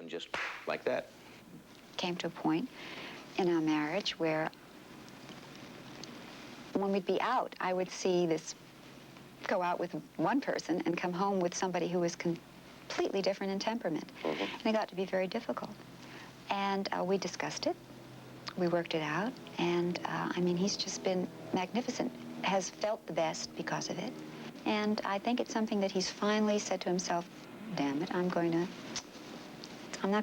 happened just like that. Came to a point in our marriage where when we'd be out, I would see this go out with one person and come home with somebody who was completely different in temperament. Mm-hmm. And it got to be very difficult. And we discussed it. We worked it out. And, I mean, he's just been magnificent, has felt the best because of it. And I think it's something that he's finally said to himself, damn it, I'm not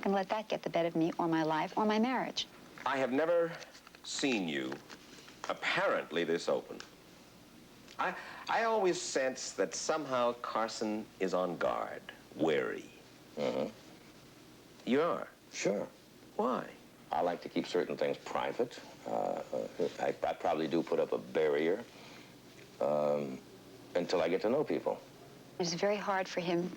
going to let that get the better of me or my life or my marriage. I have never seen you apparently this open. I always sense that somehow Carson is on guard, wary. Mm-hmm. You are? Sure. Why? I like to keep certain things private. I probably do put up a barrier until I get to know people. It's very hard for him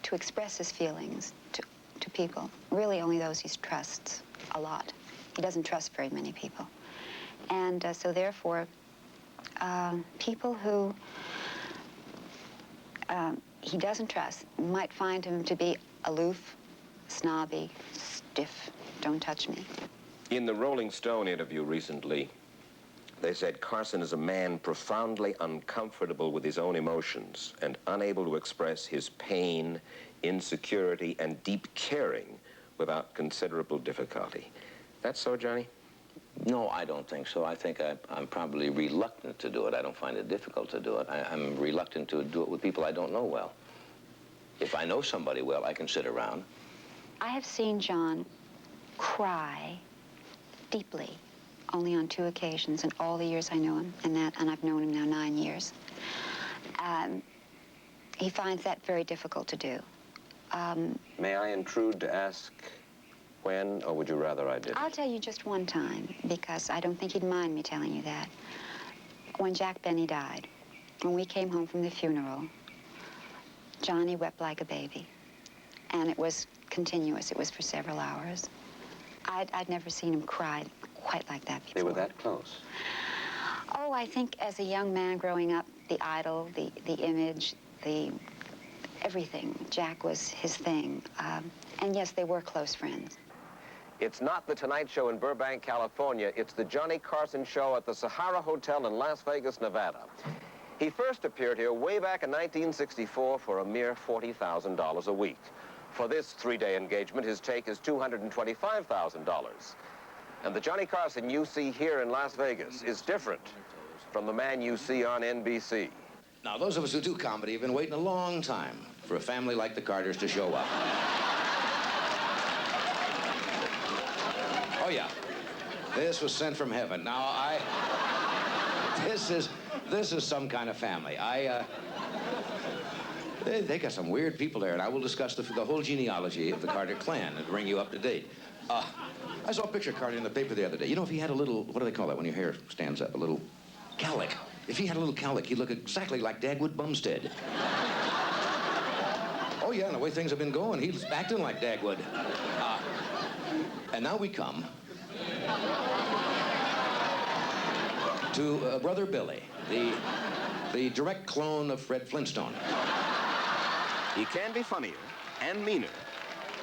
to express his feelings to people. Really only those he trusts a lot. He doesn't trust very many people. And so therefore, people who he doesn't trust might find him to be aloof, snobby, stiff, don't touch me. In the Rolling Stone interview recently, they said Carson is a man profoundly uncomfortable with his own emotions and unable to express his pain, insecurity, and deep caring without considerable difficulty. That's so, Johnny? No, I don't think so. I think I'm probably reluctant to do it. I don't find it difficult to do it. I'm reluctant to do it with people I don't know well. If I know somebody well, I can sit around. I have seen John cry deeply only on 2 occasions in all the years I know him, and I've known him now 9 years. He finds that very difficult to do. May I intrude to ask when, or would you rather I didn't? I'll tell you just one time, because I don't think he'd mind me telling you that. When Jack Benny died, when we came home from the funeral, Johnny wept like a baby. And it was continuous. It was for several hours. I'd never seen him cry quite like that before. They were that close? Oh, I think as a young man growing up, the idol, the image, everything. Jack was his thing. And yes, they were close friends. It's not the Tonight Show in Burbank, California. It's the Johnny Carson Show at the Sahara Hotel in Las Vegas, Nevada. He first appeared here way back in 1964 for a mere $40,000 a week. For this 3-day engagement, his take is $225,000. And the Johnny Carson you see here in Las Vegas is different from the man you see on NBC. Now, those of us who do comedy have been waiting a long time for a family like the Carters to show up. Oh, yeah. This was sent from heaven. Now, this is some kind of family. They got some weird people there, and I will discuss the whole genealogy of the Carter clan and bring you up to date. I saw a picture of Carter in the paper the other day. You know, if he had a little, what do they call that when your hair stands up? A little cowlick. If he had a little cowlick, he'd look exactly like Dagwood Bumstead. Oh, yeah, and the way things have been going, he's acting like Dagwood. And now we come to Brother Billy, the direct clone of Fred Flintstone. He can be funnier and meaner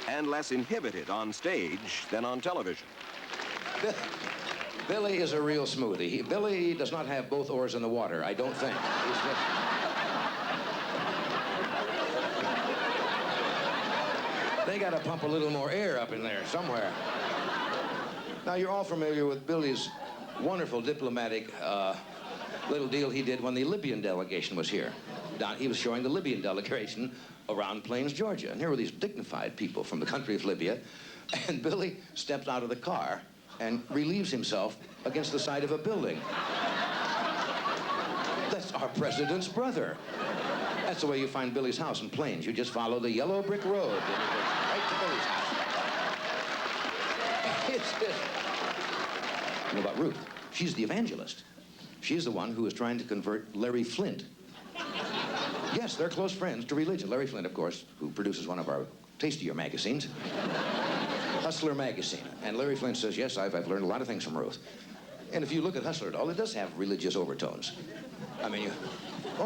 and less inhibited on stage than on television. Billy is a real smoothie. Billy does not have both oars in the water, I don't think. They got to pump a little more air up in there somewhere. Now, you're all familiar with Billy's wonderful diplomatic little deal he did when the Libyan delegation was here. He was showing the Libyan delegation around Plains, Georgia. And here were these dignified people from the country of Libya. And Billy steps out of the car and relieves himself against the side of a building. That's our president's brother. That's the way you find Billy's house in Plains. You just follow the yellow brick road and you go right to Billy's house. It's just... You know about Ruth? She's the evangelist. She's the one who is trying to convert Larry Flint. Yes, they're close friends to religion. Larry Flint, of course, who produces one of our tastier magazines, Hustler magazine. And Larry Flint says, yes, I've learned a lot of things from Ruth. And if you look at Hustler at all, it does have religious overtones. I mean,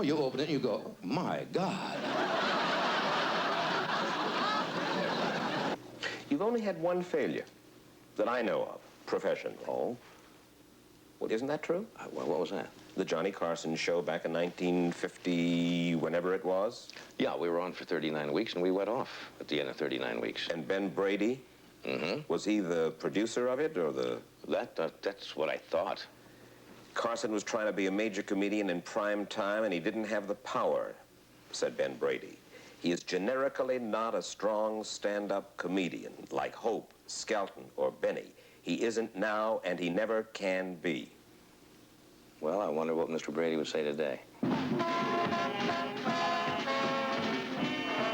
you open it and you go, my God. You've you've only had one failure that I know of, professionally. Oh? Well, isn't that true? Well, what was that? The Johnny Carson show back in 1950, whenever it was. Yeah, we were on for 39 weeks, and we went off at the end of 39 weeks. And Ben Brady? Mm-hmm. Was he the producer of it, or the... That's what I thought. Carson was trying to be a major comedian in prime time, and he didn't have the power, said Ben Brady. He is generically not a strong stand-up comedian like Hope, Skelton, or Benny. He isn't now, and he never can be. Well, I wonder what Mr. Brady would say today.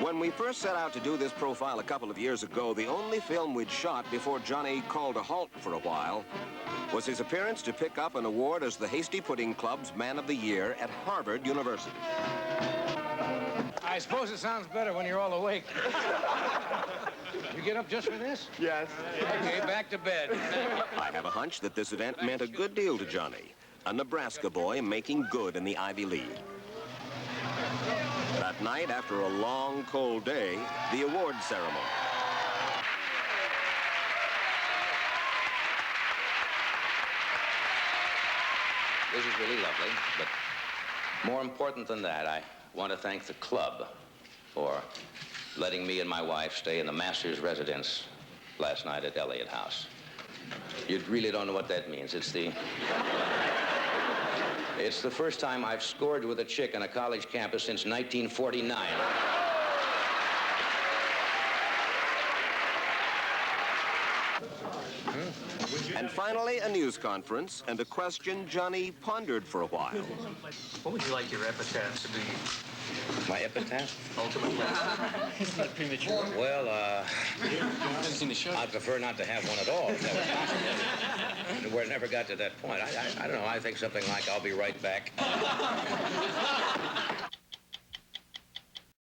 When we first set out to do this profile a couple of years ago, the only film we'd shot before Johnny called a halt for a while was his appearance to pick up an award as the Hasty Pudding Club's Man of the Year at Harvard University. I suppose it sounds better when you're all awake. You get up just for this? Yes. Okay, back to bed. I have a hunch that this event meant a good deal to Johnny, a Nebraska boy making good in the Ivy League. That night, after a long, cold day, the award ceremony. This is really lovely, but more important than that, I want to thank the club for letting me and my wife stay in the master's residence last night at Elliott House. You really don't know what that means. It's the first time I've scored with a chick on a college campus since 1949. And finally, a news conference and a question Johnny pondered for a while. What would you like your epitaph to be? My epitaph? Ultimately. Isn't that premature? Well, I'd prefer not to have one at all, if that was possible. We never got to that point. I don't know. I think something like, I'll be right back.